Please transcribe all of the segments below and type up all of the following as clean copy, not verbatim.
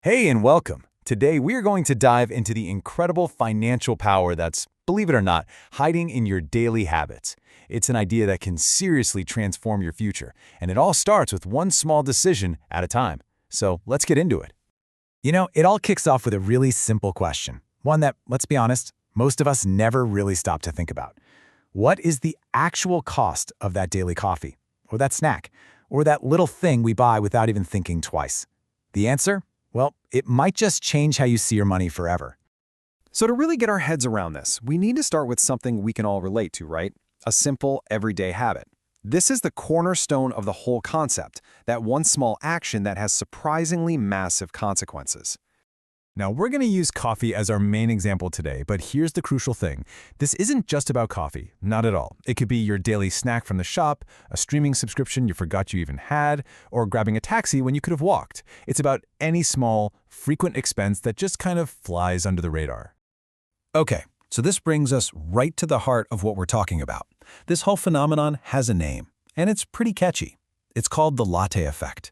Hey and welcome. Today we are going to dive into the incredible financial power that's, believe it or not, hiding in your daily habits. It's an idea that can seriously transform your future, and it all starts with one small decision at a time. So let's get into it. It all kicks off with a really simple question. One that, let's be honest, most of us never really stop to think about. What is the actual cost of that daily coffee, or that snack, or that little thing we buy without even thinking twice? The answer? Well, it might just change how you see your money forever. So to really get our heads around this, we need to start with something we can all relate to, right? A simple, everyday habit. This is the cornerstone of the whole concept, that one small action that has surprisingly massive consequences. Now, we're going to use coffee as our main example today, but here's the crucial thing. This isn't just about coffee, not at all. It could be your daily snack from the shop, a streaming subscription you forgot you even had, or grabbing a taxi when you could have walked. It's about any small, frequent expense that just kind of flies under the radar. Okay, so this brings us right to the heart of what we're talking about. This whole phenomenon has a name, and it's pretty catchy. It's called the Latte Effect.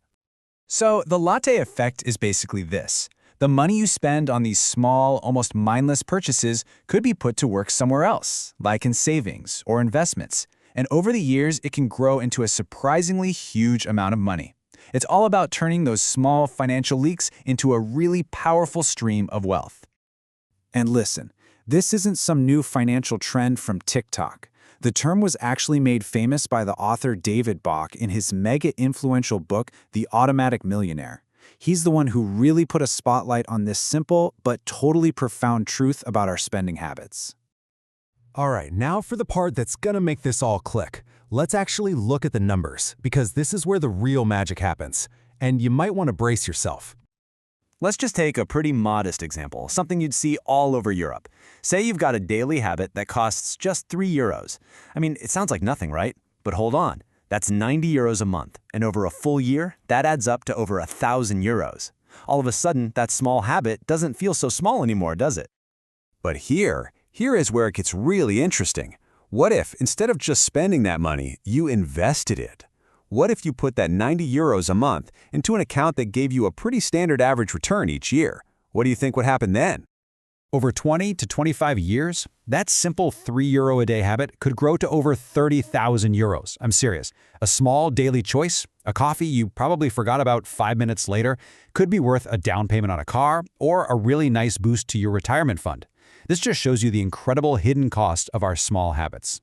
So the Latte Effect is basically this. The money you spend on these small, almost mindless purchases could be put to work somewhere else, like in savings or investments. And over the years, it can grow into a surprisingly huge amount of money. It's all about turning those small financial leaks into a really powerful stream of wealth. And listen, this isn't some new financial trend from TikTok. The term was actually made famous by the author David Bach in his mega-influential book, The Automatic Millionaire. He's the one who really put a spotlight on this simple but totally profound truth about our spending habits. All right, now for the part that's gonna make this all click. Let's actually look at the numbers, because this is where the real magic happens, and you might want to brace yourself. Let's just take a pretty modest example, something you'd see all over Europe. Say you've got a daily habit that costs just €3. I mean, it sounds like nothing, right? But hold on. That's €90 a month, and over a full year, that adds up to over €1,000. All of a sudden, that small habit doesn't feel so small anymore, does it? But here is where it gets really interesting. What if, instead of just spending that money, you invested it? What if you put that €90 a month into an account that gave you a pretty standard average return each year? What do you think would happen then? Over 20 to 25 years, that simple €3 a day habit could grow to over €30,000. I'm serious. A small daily choice, a coffee you probably forgot about 5 minutes later, could be worth a down payment on a car or a really nice boost to your retirement fund. This just shows you the incredible hidden cost of our small habits.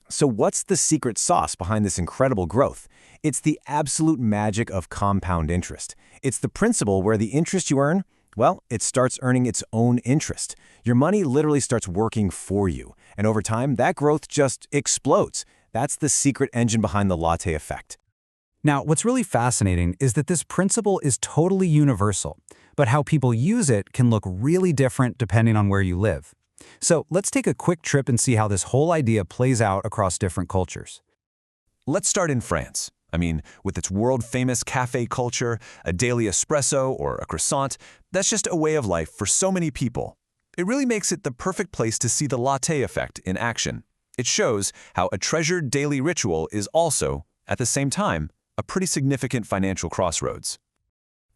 So what's the secret sauce behind this incredible growth? It's the absolute magic of compound interest. It's the principle where the interest you earn, well, it starts earning its own interest. Your money literally starts working for you, and over time, that growth just explodes. That's the secret engine behind the Latte Effect. Now, what's really fascinating is that this principle is totally universal, but how people use it can look really different depending on where you live. So let's take a quick trip and see how this whole idea plays out across different cultures. Let's start in France. I mean, with its world-famous cafe culture, a daily espresso or a croissant, that's just a way of life for so many people. It really makes it the perfect place to see the Latte Effect in action. It shows how a treasured daily ritual is also, at the same time, a pretty significant financial crossroads.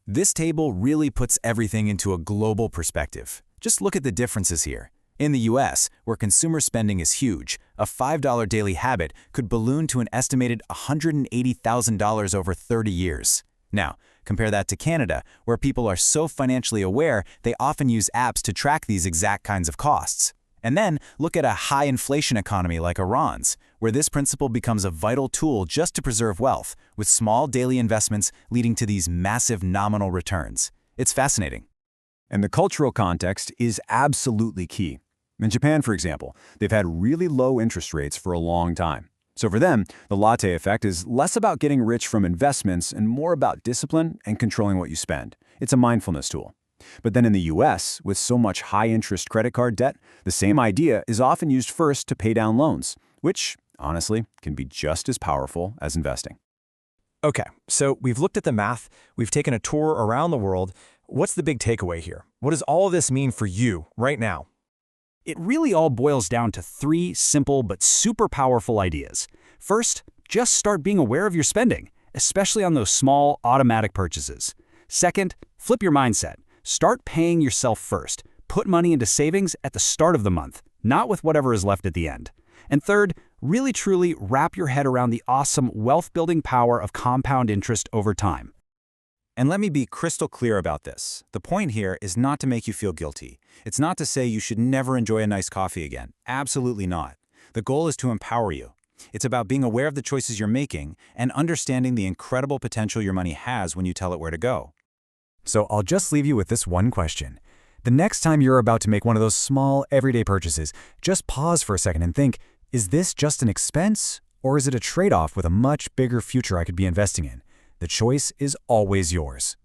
This table really puts everything into a global perspective. Just look at the differences here. In the US, where consumer spending is huge, a $5 daily habit could balloon to an estimated $180,000 over 30 years. Now, compare that to Canada, where people are so financially aware they often use apps to track these exact kinds of costs. And then look at a high inflation economy like Iran's, where this principle becomes a vital tool just to preserve wealth, with small daily investments leading to these massive nominal returns. It's fascinating. And the cultural context is absolutely key. In Japan, for example, they've had really low interest rates for a long time. So for them, the Latte Effect is less about getting rich from investments and more about discipline and controlling what you spend. It's a mindfulness tool. But then in the US, with so much high-interest credit card debt, the same idea is often used first to pay down loans, which, honestly, can be just as powerful as investing. Okay, so we've looked at the math, we've taken a tour around the world. What's the big takeaway here? What does all of this mean for you right now? It really all boils down to 3 simple but super powerful ideas. First, just start being aware of your spending, especially on those small, automatic purchases. Second, flip your mindset. Start paying yourself first. Put money into savings at the start of the month, not with whatever is left at the end. And third, really truly wrap your head around the awesome wealth-building power of compound interest over time. And let me be crystal clear about this. The point here is not to make you feel guilty. It's not to say you should never enjoy a nice coffee again. Absolutely not. The goal is to empower you. It's about being aware of the choices you're making and understanding the incredible potential your money has when you tell it where to go. So I'll just leave you with this one question. The next time you're about to make one of those small, everyday purchases, just pause for a second and think, is this just an expense, or is it a trade-off with a much bigger future I could be investing in? The choice is always yours.